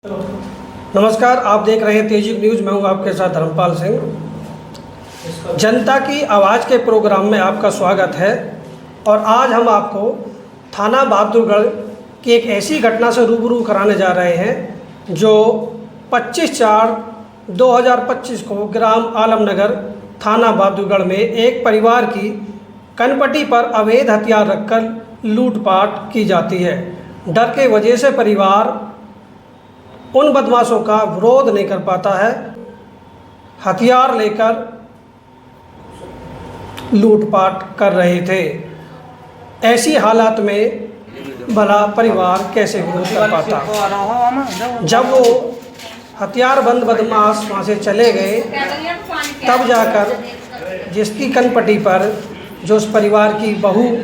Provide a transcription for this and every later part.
नमस्कार, आप देख रहे हैं तेजी न्यूज़। मैं हूं आपके साथ धर्मपाल सिंह। जनता की आवाज़ के प्रोग्राम में आपका स्वागत है। और आज हम आपको थाना बहादुरगढ़ की एक ऐसी घटना से रूबरू कराने जा रहे हैं जो 25/4/2025 को ग्राम आलमनगर थाना बहादुरगढ़ में एक परिवार की कनपटी पर अवैध हथियार रखकर लूटपाट की जाती है। डर के वजह से परिवार उन बदमाशों का विरोध नहीं कर पाता है, हथियार लेकर लूटपाट कर रहे थे। ऐसी हालात में भला परिवार कैसे विरोध कर पाता? जब वो हथियारबंद बदमाश वहाँ से चले गए, तब जाकर जिसकी कनपटी पर जो उस परिवार की बहू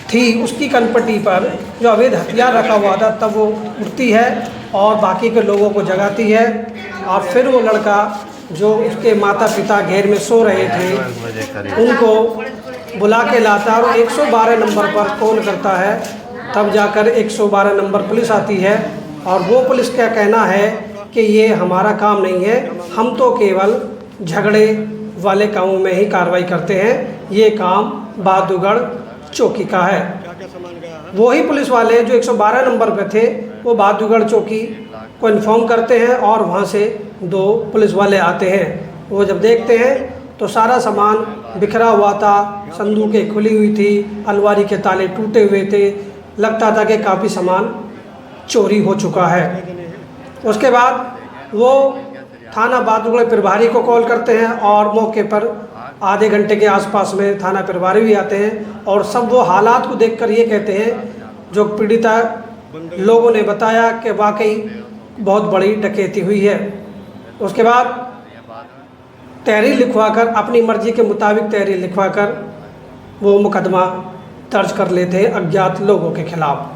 थी, उसकी कनपटी पर जो अवैध हथियार रखा हुआ था, तब वो उठती है और बाकी के लोगों को जगाती है। और फिर वो लड़का जो उसके माता पिता घेर में सो रहे थे, उनको बुला के लाता है और 112 नंबर पर कॉल करता है। तब जाकर 112 नंबर पुलिस आती है और वो पुलिस का कहना है कि ये हमारा काम नहीं है, हम तो केवल झगड़े वाले कामों में ही कार्रवाई करते हैं, ये काम बहादुरगढ़ चौकी का है। वही पुलिस वाले जो 112 नंबर पे थे, वो बहादुरगढ़ चौकी को इन्फॉर्म करते हैं और वहाँ से 2 पुलिस वाले आते हैं। वो जब देखते हैं तो सारा सामान बिखरा हुआ था, संदूकें खुली हुई थी, अलमारी के ताले टूटे हुए थे, लगता था कि काफ़ी सामान चोरी हो चुका है। उसके बाद वो थाना बहादुरगढ़ प्रभारी को कॉल करते हैं और मौके पर आधे घंटे के आसपास में थाना प्रभारी भी आते हैं और सब वो हालात को देखकर ये कहते हैं जो पीड़िता लोगों ने बताया कि वाकई बहुत बड़ी डकैती हुई है। उसके बाद तहरीर लिखवाकर, अपनी मर्जी के मुताबिक तहरीर लिखवाकर वो मुकदमा दर्ज कर लेते हैं अज्ञात लोगों के खिलाफ।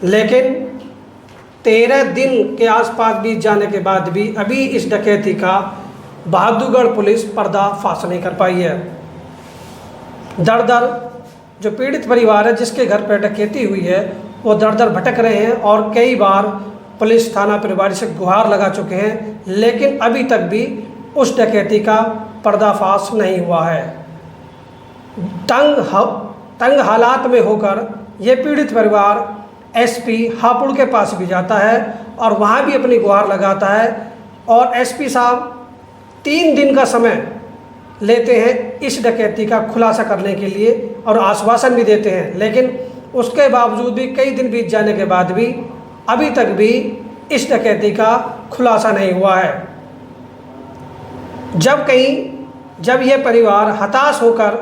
लेकिन 13 दिन के आसपास बीत जाने के बाद भी अभी इस डकैती का बहादुरगढ़ पुलिस पर्दाफाश नहीं कर पाई है। दर दर जो पीड़ित परिवार है जिसके घर पर डकैती हुई है, वो दर दर भटक रहे हैं और कई बार पुलिस थाना प्रभारी से गुहार लगा चुके हैं, लेकिन अभी तक भी उस डकैती का पर्दाफाश नहीं हुआ है। तंग हालात में होकर ये पीड़ित परिवार एसपी हापुड़ के पास भी जाता है और वहाँ भी अपनी गुहार लगाता है और एसपी साहब 3 दिन का समय लेते हैं इस डकैती का खुलासा करने के लिए और आश्वासन भी देते हैं। लेकिन उसके बावजूद भी कई दिन बीत जाने के बाद भी अभी तक भी इस डकैती का खुलासा नहीं हुआ है। जब ये परिवार हताश होकर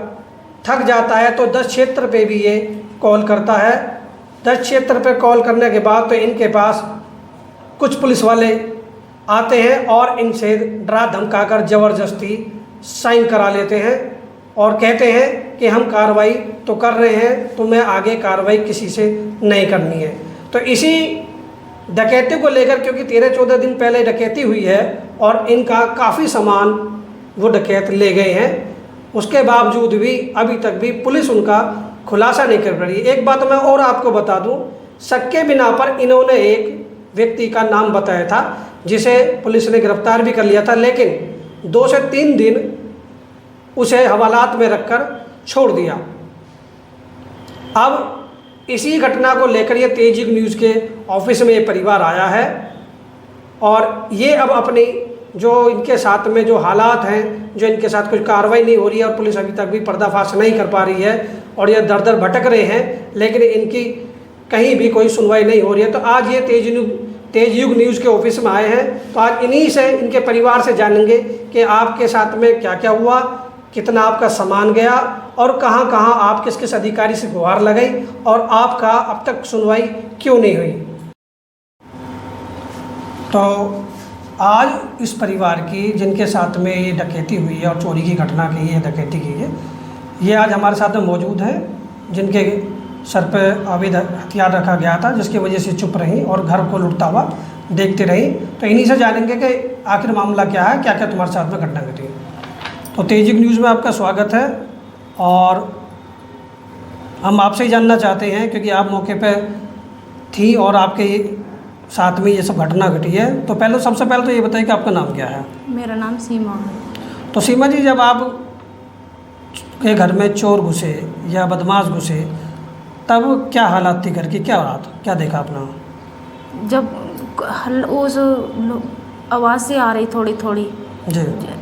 थक जाता है तो 10 क्षेत्र पे भी ये कॉल करता है। 10 क्षेत्र पे कॉल करने के बाद तो इनके पास कुछ पुलिस वाले आते हैं और इनसे डरा धमकाकर ज़बरदस्ती साइन करा लेते हैं और कहते हैं कि हम कार्रवाई तो कर रहे हैं, तुम्हें आगे कार्रवाई किसी से नहीं करनी है। तो इसी डकैती को लेकर, क्योंकि 13-14 दिन पहले डकैती हुई है और इनका काफ़ी सामान वो डकैत ले गए हैं, उसके बावजूद भी अभी तक भी पुलिस उनका खुलासा नहीं कर रही। एक बात मैं और आपको बता दूं, शक के बिना पर इन्होंने एक व्यक्ति का नाम बताया था जिसे पुलिस ने गिरफ्तार भी कर लिया था, लेकिन 2 से 3 दिन उसे हवालात में रखकर छोड़ दिया। अब इसी घटना को लेकर ये तेजी न्यूज़ के ऑफिस में ये परिवार आया है और ये अब अपनी जो इनके साथ में जो हालात हैं, जो इनके साथ कुछ कार्रवाई नहीं हो रही है और पुलिस अभी तक भी पर्दाफाश नहीं कर पा रही है और ये दर दर भटक रहे हैं, लेकिन इनकी कहीं भी कोई सुनवाई नहीं हो रही है। तो आज ये तेजयुग न्यूज़ के ऑफिस में आए हैं, तो आज इन्हीं से, इनके परिवार से जानेंगे कि आपके साथ में क्या क्या हुआ, कितना आपका सामान गया और कहाँ कहाँ आप किस किस अधिकारी से गुहार लगाई और आपका अब तक सुनवाई क्यों नहीं हुई। तो आज इस परिवार की जिनके साथ में ये डकैती हुई है और चोरी की घटना की है, डकैती की है, ये आज हमारे साथ में मौजूद हैं, जिनके सर पे अवैध हथियार रखा गया था, जिसकी वजह से चुप रहीं और घर को लुटता हुआ देखते रहीं। तो इन्हीं से जानेंगे कि आखिर मामला क्या है, क्या क्या तुम्हारे साथ में घटना घटी। तो तेजी न्यूज़ में आपका स्वागत है और हम आपसे ही जानना चाहते हैं, क्योंकि आप मौके पे थी और आपके साथ में ये सब घटना घटी है। तो पहले सबसे पहले तो ये बताइए कि आपका नाम क्या है? मेरा नाम सीमा है। तो सीमा जी, जब आप के घर में चोर घुसे या बदमाश घुसे तब क्या हालात थी घर की, क्या हालात, क्या देखा आपने? जब उस आवाज़ से आ रही थोड़ी थोड़ी जी।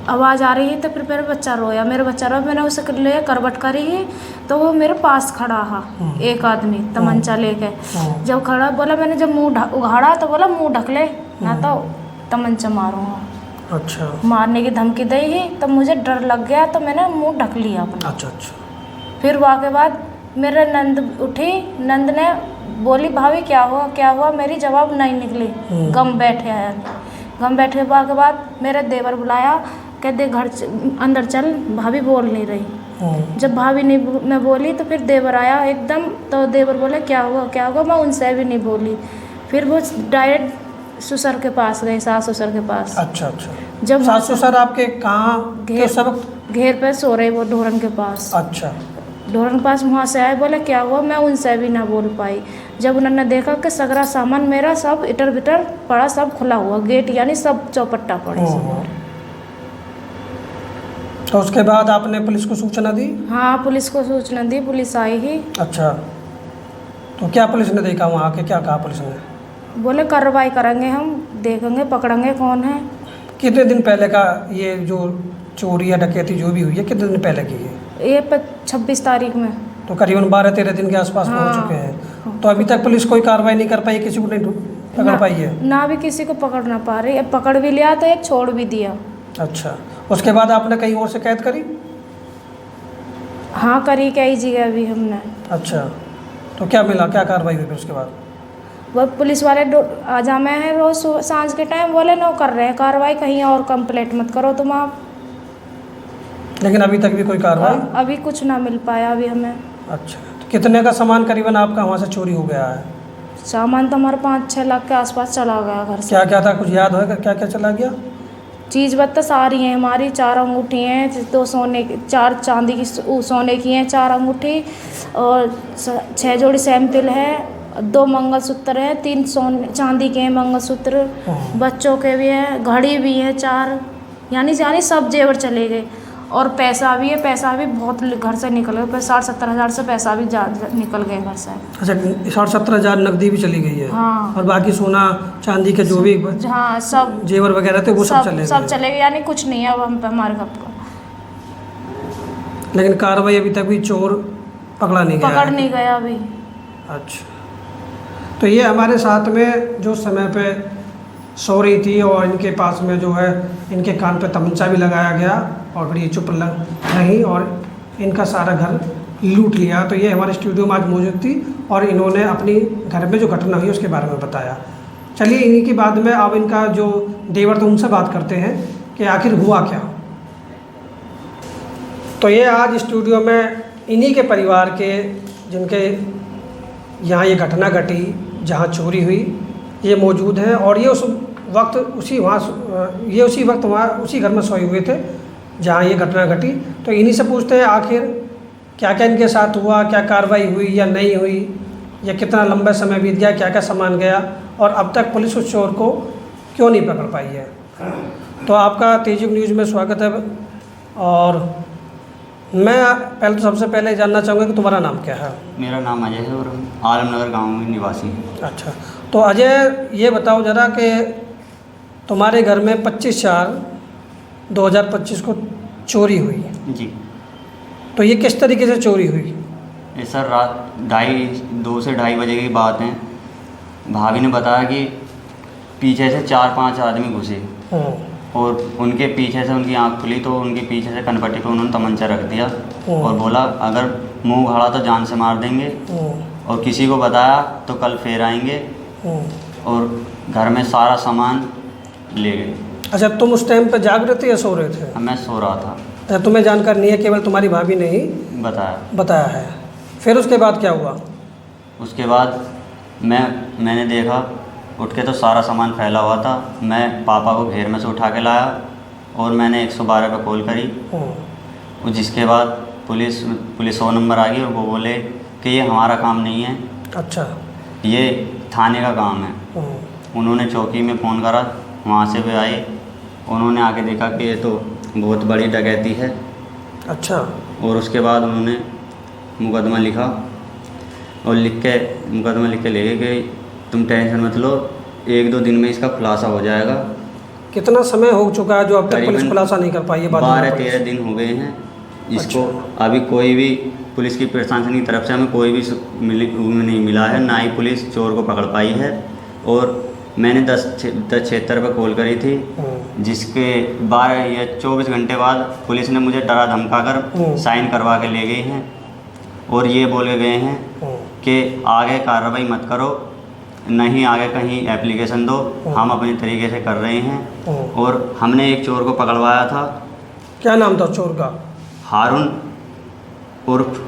आवाज़ आ रही है तो फिर मेरा बच्चा रोया, मैंने उसे ले करवट करी है तो वो मेरे पास खड़ा था एक आदमी तमंचा लेके। जब खड़ा बोला, मैंने जब मुंह उघाड़ा तो बोला मुंह ढक ले ना तो तमंचा मारूंगा। अच्छा। मारने की धमकी दी ही तब मुझे डर लग गया तो मैंने मुंह ढक लिया अपना। अच्छा अच्छा। फिर वहाँ के बाद मेरे नंद उठी, नंद ने बोली भाभी क्या हुआ क्या हुआ, मेरी जवाब नहीं निकली। गम बैठे आया, गम बैठे के बाद मेरे देवर बुलाया, कहते घर अंदर चल, भाभी बोल नहीं रही। जब भाभी नहीं मैं बोली तो फिर देवर आया एकदम, तो देवर बोले क्या हुआ, मैं उनसे भी नहीं बोली। फिर वो डायरेक्ट ससुर के पास गए, सास ससुर के पास। अच्छा अच्छा। जब सास ससुर आपके कहाँ के सब? घेर पे सो रहे वो ढोरन के पास। अच्छा। ढोरन के पास वहाँ से आए, बोले क्या हुआ, मैं उनसे भी ना बोल पाई। जब उन्होंने देखा कि सगरा सामान मेरा सब इटर बिटर पड़ा, सब खुला हुआ, गेट यानी सब चौपट्टा पड़े सब। तो उसके बाद आपने पुलिस को सूचना दी? हाँ, पुलिस को सूचना दी, पुलिस आई ही। अच्छा। तो क्या पुलिस ने देखा वहाँ के, क्या कहा पुलिस ने? बोले कार्रवाई करेंगे, हम देखेंगे पकड़ेंगे कौन है। कितने दिन पहले का ये जो चोरी या डकैती जो भी हुई है, कितने दिन पहले की है? ये 26 तारीख में। तो करीबन 12-13 दिन के आसपास में हो चुके हैं। तो अभी तक पुलिस कोई कार्रवाई नहीं कर पाई, किसी को नहीं पकड़ पाई है? ना भी किसी को पकड़ ना पा रही, अब पकड़ भी लिया तो एक छोड़ भी दिया। अच्छा। उसके बाद आपने कहीं और शिकायत करी? हाँ करी, कई जगह भी हमने। अच्छा। तो क्या मिला, क्या कार्रवाई हुई फिर उसके बाद? वो पुलिस वाले आजा में है रोज सांझ के टाइम, बोले नो कर रहे हैं कार्रवाई, कहीं और कंप्लेंट मत करो तुम आप। लेकिन अभी तक भी कोई कार्रवाई? अभी कुछ ना मिल पाया अभी हमें। अच्छा। तो कितने का सामान करीबन आपका वहाँ से चोरी हो गया है? सामान तो हमारा 5-6 लाख के आसपास चला गया घर से। क्या क्या था, कुछ याद है क्या क्या चला गया? चीज़ बत्ता सारी हैं हमारी, 4 अंगूठी हैं, 2 सोने की, 4 चांदी की, सोने की हैं 4 अंगूठी, और 6 जोड़ी सैंपल है, 2 मंगलसूत्र हैं, 3 सोने चांदी के हैं मंगलसूत्र, बच्चों के भी हैं, घड़ी भी है 4, यानी सब जेवर चले गए। और पैसा भी है, पैसा भी बहुत घर से निकल गया, 60-70 हज़ार से पैसा भी निकल गए घर से। अच्छा, 60-70 हज़ार नकदी भी चली गई है? हाँ। और बाकी सोना चांदी के जो भी हाँ सब जेवर वगैरह थे वो सब चले गए, यानी कुछ नहीं है अब हम पे हमारे घर को। लेकिन कार्रवाई अभी तक भी चोर पकड़ा नहीं गया अभी। अच्छा। तो ये हमारे साथ में जो समय पे सो रही थी और इनके पास में जो है इनके कान पे तमंचा भी लगाया गया और फिर ये चुप रही और इनका सारा घर लूट लिया। तो ये हमारे स्टूडियो में आज मौजूद थी और इन्होंने अपनी घर में जो घटना हुई उसके बारे में बताया। चलिए इन्हीं की बाद में अब इनका जो देवर था उनसे बात करते हैं कि आखिर हुआ क्या। तो ये आज स्टूडियो में इन्हीं के परिवार के जिनके यहाँ ये घटना घटी, जहाँ चोरी हुई, ये मौजूद हैं और ये उस वक्त उसी वक्त वहाँ उसी घर में सोए हुए थे जहाँ ये घटना घटी। तो इन्हीं से पूछते हैं आखिर क्या क्या इनके साथ हुआ, क्या कार्रवाई हुई या नहीं हुई, या कितना लंबा समय बीत गया, क्या क्या सामान गया और अब तक पुलिस उस चोर को क्यों नहीं पकड़ पाई है। तो आपका तेजुग न्यूज़ में स्वागत है। और मैं पहले तो सबसे पहले जानना चाहूँगा कि तुम्हारा नाम क्या है? मेरा नाम अजय है और आलमनगर गांव में निवासी। अच्छा। तो अजय ये बताओ ज़रा कि तुम्हारे घर में 25/4/2025 को चोरी हुई जी। तो ये किस तरीके से चोरी हुई? ये सर रात 2 से ढाई बजे की बात है। भाभी ने बताया कि पीछे से 4-5 आदमी घुसे और उनके पीछे से उनकी आंख खुली तो उनके पीछे से कनपट्टी पे उन्होंने तमंचा रख दिया और बोला अगर मुंह उघाड़ा तो जान से मार देंगे और किसी को बताया तो कल फिर आएंगे और घर में सारा सामान ले गए। अच्छा, तुम उस टाइम पर जाग रहे थे या सो रहे थे? मैं सो रहा था। अच्छा, तुम्हें जानकारी नहीं है, केवल तुम्हारी भाभी ने ही बताया है। फिर उसके बाद क्या हुआ? उसके बाद मैंने देखा उठ के तो सारा सामान फैला हुआ था। मैं पापा को घेर में से उठा के लाया और मैंने 112 पे कॉल करी और जिसके बाद पुलिस 100 नंबर आ गई और वो बोले कि ये हमारा काम नहीं है। अच्छा। ये थाने का काम है। उन्होंने चौकी में फ़ोन करा, वहाँ से वे आए, उन्होंने आके देखा कि ये तो बहुत बड़ी डकैती है। अच्छा। और उसके बाद उन्होंने मुकदमा लिखा और मुकदमा लिख के ले गए कि तुम टेंशन मत लो, 1-2 दिन में इसका खुलासा हो जाएगा। कितना समय हो चुका है जो अब तक पुलिस खुलासा नहीं कर पाई है? 12-13 दिन हो गए हैं इसको। अच्छा। अभी कोई भी पुलिस की प्रशासन की तरफ से हमें कोई भी नहीं मिला है, ना ही पुलिस चोर को पकड़ पाई है। और मैंने 1076 पर कॉल करी थी, जिसके 12 या 24 घंटे बाद पुलिस ने मुझे डरा धमका कर साइन करवा के ले गई हैं और ये बोल के गए हैं कि आगे कार्रवाई मत करो, नहीं आगे कहीं एप्लीकेशन दो, हम अपने तरीके से कर रहे हैं। और हमने एक चोर को पकड़वाया था। क्या नाम था चोर का? हारून उर्फ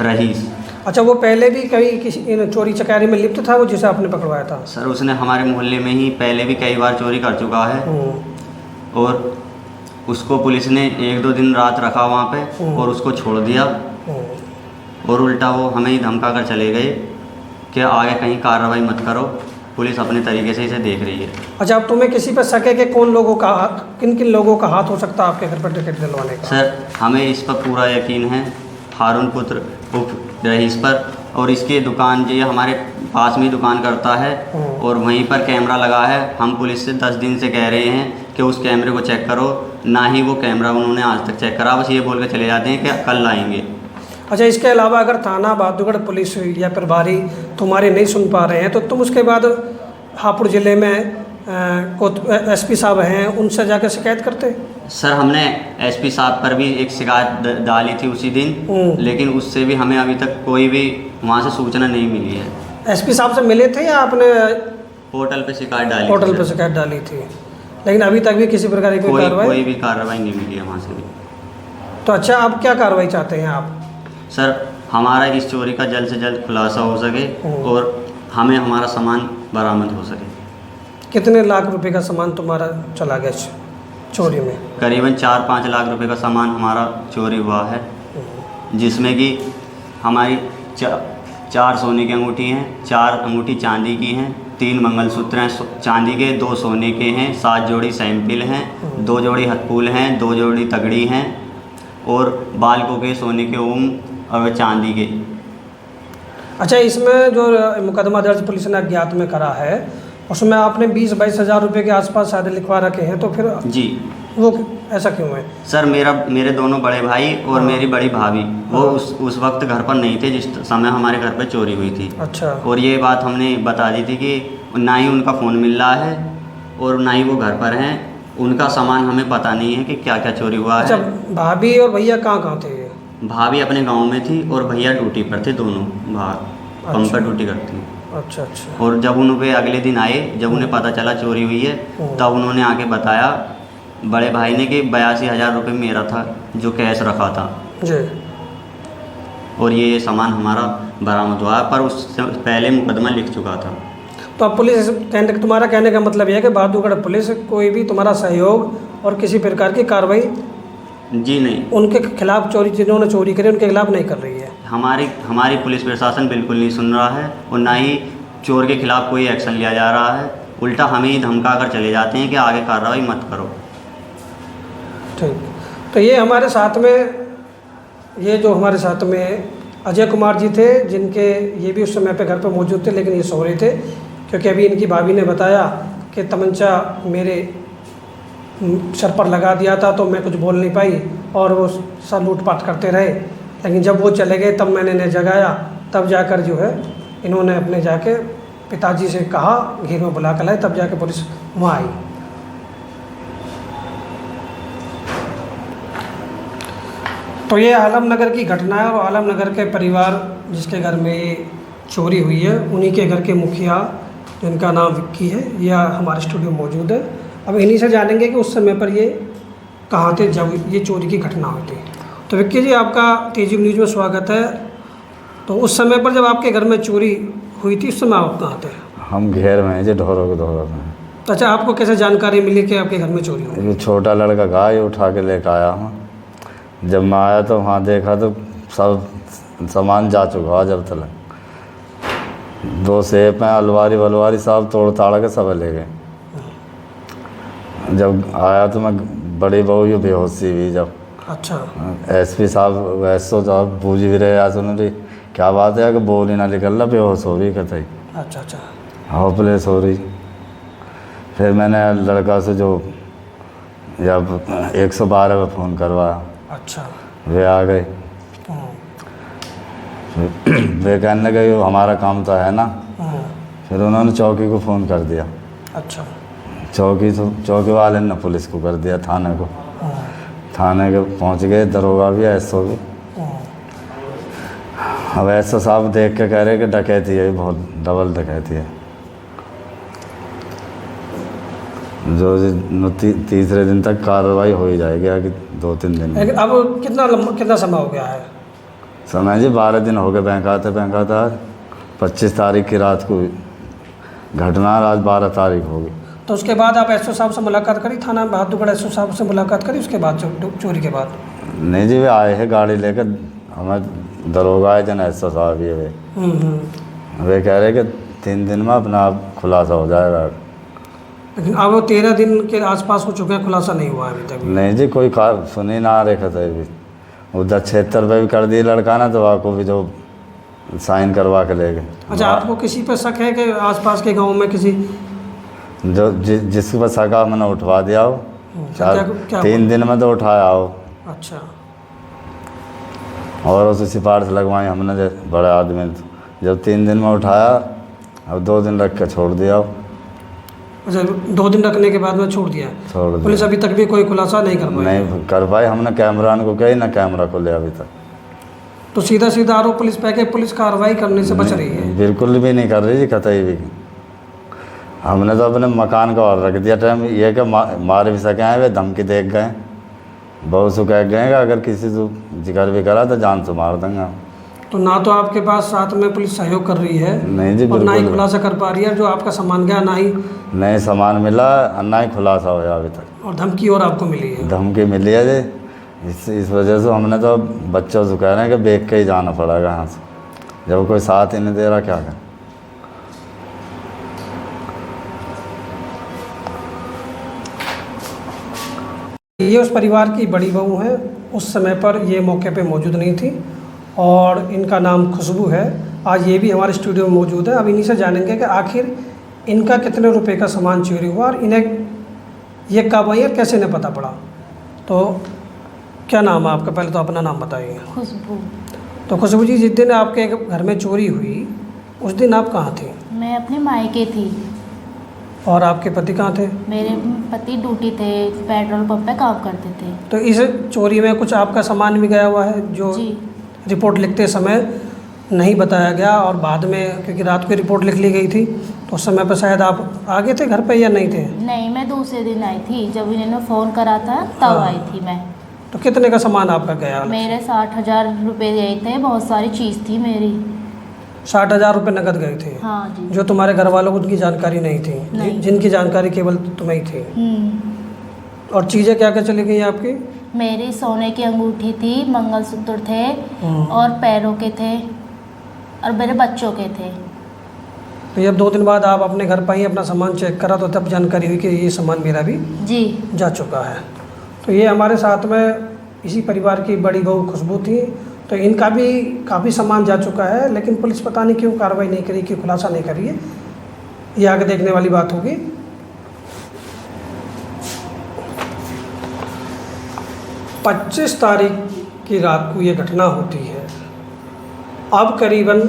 रहीस। अच्छा, वो पहले भी कभी किसी चोरी चकारी में लिप्त था वो जिसे आपने पकड़वाया था? सर उसने हमारे मोहल्ले में ही पहले भी कई बार चोरी कर चुका है और उसको पुलिस ने 1-2 दिन रात रखा वहाँ पे और उसको छोड़ दिया और उल्टा वो हमें ही धमका कर चले गए कि आगे कहीं कार्रवाई मत करो, पुलिस अपने तरीके से इसे देख रही है। अच्छा, अब तुम्हें किसी पर शक है कि किन किन लोगों का हाथ हो सकता है आपके घर पर टिकट दिलवाने का? सर हमें इस पर पूरा यकीन है, हारून पुत्र उर्फ रहीस पर। और इसकी दुकान जो हमारे पास में दुकान करता है और वहीं पर कैमरा लगा है। हम पुलिस से 10 दिन से कह रहे हैं कि उस कैमरे को चेक करो, ना ही वो कैमरा उन्होंने आज तक चेक करा, बस ये बोल के चले जाते हैं कि कल लाएंगे। अच्छा, इसके अलावा अगर थाना बहादुरगढ़ पुलिस या प्रभारी तुम्हारे नहीं सुन पा रहे हैं तो तुम उसके बाद हापुड़ ज़िले में एसपी साहब हैं, उनसे जाकर शिकायत करते? सर हमने एसपी साहब पर भी एक शिकायत डाली थी उसी दिन, लेकिन उससे भी हमें अभी तक कोई भी वहाँ से सूचना नहीं मिली है। एसपी साहब से मिले थे या आपने पोर्टल पे शिकायत डाली? पोर्टल पे शिकायत डाली थी, लेकिन अभी तक भी किसी प्रकार की कोई भी कार्रवाई नहीं मिली है वहाँ से भी। तो अच्छा, अब क्या कार्रवाई चाहते हैं आप? सर हमारा इस चोरी का जल्द से जल्द खुलासा हो सके और हमें हमारा सामान बरामद हो सके। कितने लाख रुपए का सामान तुम्हारा चला गया चोरी में? करीबन 4-5 लाख रुपए का सामान हमारा चोरी हुआ है, जिसमें कि हमारी 4 सोने की अंगूठी हैं, 4 अंगूठी चांदी की हैं, 3 मंगलसूत्र हैं चांदी के, 2 सोने के हैं, 7 जोड़ी सैंपल हैं, 2 जोड़ी हथफूल हैं, 2 जोड़ी तगड़ी हैं और बालकों के सोने के ओम और चांदी के। अच्छा, इसमें जो मुकदमा दर्ज पुलिस ने अज्ञात में करा है उसमें आपने 20-22 हज़ार रुपये के आसपास शायद लिखवा रखे हैं, तो फिर जी वो ऐसा क्यों है? सर मेरे दोनों बड़े भाई और मेरी बड़ी भाभी वो उस वक्त घर पर नहीं थे जिस समय हमारे घर पर चोरी हुई थी। अच्छा। और ये बात हमने बता दी थी कि ना ही उनका फ़ोन मिल रहा है और ना ही वो घर पर हैं, उनका सामान हमें पता नहीं है कि क्या क्या चोरी हुआ है। अच्छा, भाभी और भैया कहाँ थे? भाभी अपने गांव में थी और भैया ड्यूटी पर थे, दोनों बाहर पंप पर ड्यूटी करती हैं। अच्छा अच्छा। और जब उनके अगले दिन आए, जब उन्हें पता चला चोरी हुई है, तब उन्होंने आके बताया बड़े भाई ने कि 82,000 रुपये मेरा था जो कैश रखा था जी, और ये सामान हमारा बरामद हुआ, पर उससे पहले मुकदमा लिख चुका था। तो अब पुलिस तुम्हारा कहने का मतलब यह है कि बहादुरगढ़ पुलिस कोई भी तुम्हारा सहयोग और किसी प्रकार की कार्रवाई जी नहीं, उनके खिलाफ जिन्होंने चोरी करी उनके खिलाफ नहीं कर रही है? हमारी पुलिस प्रशासन बिल्कुल नहीं सुन रहा है और ना ही चोर के खिलाफ कोई एक्शन लिया जा रहा है, उल्टा हमें ही धमका कर चले जाते हैं कि आगे कार्रवाई मत करो। ठीक, तो ये हमारे साथ में अजय कुमार जी थे, जिनके ये भी उस समय पे घर पे मौजूद थे, लेकिन ये सो रहे थे क्योंकि अभी इनकी भाभी ने बताया कि तमंचा मेरे सर पर लगा दिया था तो मैं कुछ बोल नहीं पाई और वो सब लूटपाट करते रहे, लेकिन जब वो चले गए तब मैंने इन्हें जगाया, तब जाकर जो है इन्होंने अपने जाके पिताजी से कहा, घेर में बुला कर लाए, तब जाके पुलिस वहाँ आई। तो ये आलमनगर की घटना है और आलमनगर के परिवार जिसके घर में ये चोरी हुई है उन्हीं के घर के मुखिया जिनका नाम विक्की है, यह हमारे स्टूडियो मौजूद है। अब इन्हीं से जानेंगे कि उस समय पर ये कहाँ थे जब ये चोरी की घटना हुई थी। तो विक्की जी, आपका तेजी न्यूज़ में स्वागत है। तो उस समय पर जब आपके घर में चोरी हुई थी उस समय आप कहाँ थे? हम घेर में हैं जी, ढोरों में। तो अच्छा, आपको कैसे जानकारी मिली कि आपके घर में चोरी हुई? ये छोटा लड़का गाय उठा के लेकर आया हूँ। जब मैं आया तो वहाँ देखा तो सब सामान जा चुका है जब तक। 2 सेफ हैं, अलवारी वलवारी सब तोड़ ताड़ के सब ले गए। जब आया तो मैं बड़ी बहू ये बेहोशी हुई। जब अच्छा। एसपी साहब एसओ साहब पूछ भी रहे आज उन्होंने क्या बात है कि बोल ही ना निकल रहा, बेहोश हो रही कहते अच्छा अच्छा। होपलेस हो रही। फिर मैंने लड़का से जो जब 112 पे फ़ोन करवाया, अच्छा। वे आ गए। वे कहने लगे ये हमारा काम तो है ना। फिर उन्होंने चौकी को फ़ोन कर दिया। अच्छा। चौकी वाले ने पुलिस को कर दिया, थाने को। थाने के पहुंच गए, दरोगा भी एसओ भी। अब एसओ साहब देख के कह रहे कि डकैती है, बहुत डबल डकैती है। जो तीसरे दिन तक कार्रवाई हो ही जाएगी, आगे 2-3 दिन में। अब कितना समय हो गया है? समय जी 12 दिन हो गए बैंक आते आज 25 तारीख की रात को घटना, आज 12 तारीख हो गई। तो उसके बाद आप एसओ साहब से मुलाकात करी, थाना बहादुरगढ़ एसओ साहब से मुलाकात करी उसके बाद चोरी के बाद? नहीं जी, वे आए हैं गाड़ी लेकर, हमें दरोगा है जन एसओ साहब ये वे कह रहे कि 3 दिन में अपना आप खुलासा हो जाएगा। लेकिन अब वो 13 दिन के आसपास हो चुके हैं, खुलासा नहीं हुआ अभी तक? नहीं जी, कोई सुनी ना रखा था अभी। उधर 76 पे भी कर दिए लड़का ना, तो आपको भी जो साइन करवा के ले गए। अच्छा, आपको किसी पे शक है कि आसपास के गांव में किसी जो जिसके पास सका मैंने उठवा दिया हो? क्या 3 दिन में तो उठाया हो। अच्छा। और उसे सिफारिश लगवाई हमने बड़े आदमी ने, जब 3 दिन में उठाया, अब 2 दिन रख के छोड़ दिया हो। अच्छा, 2 दिन रखने के बाद में छोड़ दिया? छोड़ दिया। पुलिस अभी तक भी कोई खुलासा नहीं कर पाई? नहीं कर पाई। हमने कैमरान को कही ना, कैमरा को ले अभी तक। तो सीधा आरोप पुलिस पे कि पुलिस कार्रवाई करने से बच रही है? बिल्कुल भी नहीं कर रही जी, कतई भी। हमने तो अपने मकान का और रख दिया टाइम, ये कि मार भी सके हैं, वे धमकी देख गए, बहुत सु कह गए कि अगर किसी से जिक्र भी करा तो जान से मार देंगे। तो ना तो आपके पास साथ में पुलिस सहयोग कर रही है, नहीं जी, और ना ही बिल्कुल खुलासा कर पा रही है। जो आपका सामान गया ना ही नहीं सामान मिला, ना ही खुलासा होया अभी तक। और धमकी और आपको मिली है? धमकी मिली है जी। इस वजह से हमने तो बच्चों से कह रहे हैं कि बेच के ही जाना पड़ेगा यहाँ से, जब कोई साथ ही नहीं दे रहा, क्या करें। ये उस परिवार की बड़ी बहू है, उस समय पर ये मौके पे मौजूद नहीं थी, और इनका नाम खुशबू है। आज ये भी हमारे स्टूडियो में मौजूद है। अब इन्हीं से जानेंगे कि आखिर इनका कितने रुपए का सामान चोरी हुआ और इन्हें ये कब आई और कैसे इन्हें पता पड़ा। तो क्या नाम है आपका? पहले तो अपना नाम बताइए। खुशबू। तो खुशबू जी, जिस दिन आपके घर में चोरी हुई उस दिन आप कहाँ थे? मैं अपने मायके थी। और आपके पति कहाँ थे? मेरे पति ड्यूटी थे, पेट्रोल पंप पे काम करते थे। तो इस चोरी में कुछ आपका सामान भी गया हुआ है जो जी। रिपोर्ट लिखते समय नहीं बताया गया, और बाद में क्योंकि रात को रिपोर्ट लिख ली गई थी, तो उस समय पर शायद आप आ गए थे घर पे या नहीं थे? नहीं, मैं दूसरे दिन आई थी, जब इन्होंने फ़ोन करा था तब आई थी मैं। तो कितने का सामान आपका गया? मेरे 60,000 रुपये गए थे, बहुत सारी चीज़ थी मेरी। 60,000 रुपये नकद गए थे? हाँ जी। जो तुम्हारे घर वालों को उनकी जानकारी नहीं थी? नहीं। जिनकी जानकारी केवल तुम्हें ही थी। और चीज़ें क्या क्या चली गई आपकी? मेरी सोने की अंगूठी थी, मंगलसूत्र थे, और पैरों के थे, और मेरे बच्चों के थे। तो जब 2 दिन बाद आप अपने घर पर ही अपना सामान चेक करा, तो तब जानकारी हुई कि ये सामान मेरा भी जी जा चुका है। तो ये हमारे साथ में इसी परिवार की बड़ी बहू खुशबू थी। तो इनका भी काफ़ी सामान जा चुका है, लेकिन पुलिस पता नहीं क्यों कार्रवाई नहीं करी, क्यों खुलासा नहीं करी है, ये आगे देखने वाली बात होगी। 25 तारीख की रात को ये घटना होती है। अब करीबन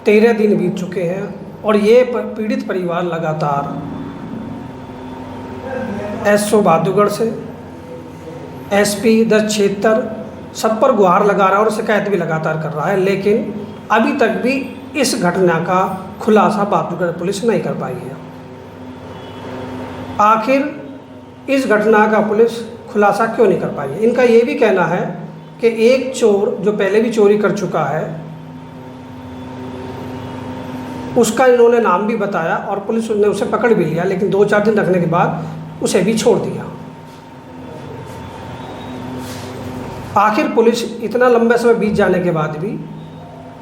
13 दिन बीत चुके हैं, और ये पीड़ित परिवार लगातार एसओ बहादुरगढ़ से एसपी 1076 सब पर गुहार लगा रहा है और शिकायत भी लगातार कर रहा है, लेकिन अभी तक भी इस घटना का खुलासा बहादुरगढ़ पुलिस नहीं कर पाई है। आखिर इस घटना का पुलिस खुलासा क्यों नहीं कर पाई है? इनका ये भी कहना है कि एक चोर जो पहले भी चोरी कर चुका है, उसका इन्होंने नाम भी बताया और पुलिस ने उसे पकड़ भी लिया, लेकिन 2-4 दिन रखने के बाद उसे भी छोड़ दिया। आखिर पुलिस इतना लंबे समय बीत जाने के बाद भी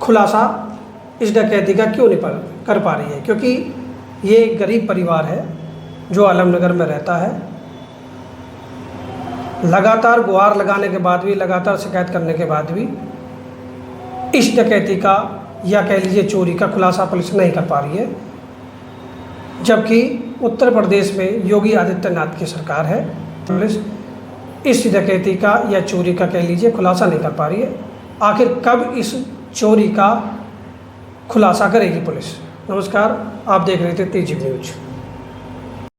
खुलासा इस डकैती का क्यों नहीं कर पा रही है, क्योंकि ये एक गरीब परिवार है जो आलमनगर में रहता है। लगातार गुहार लगाने के बाद भी, लगातार शिकायत करने के बाद भी इस डकैती का या कह लीजिए चोरी का खुलासा पुलिस नहीं कर पा रही है, जबकि उत्तर प्रदेश में योगी आदित्यनाथ की सरकार है। पुलिस इस डकैती का या चोरी का कह लीजिए खुलासा नहीं कर पा रही है। आखिर कब इस चोरी का खुलासा करेगी पुलिस? नमस्कार, आप देख रहे थे तेजी न्यूज।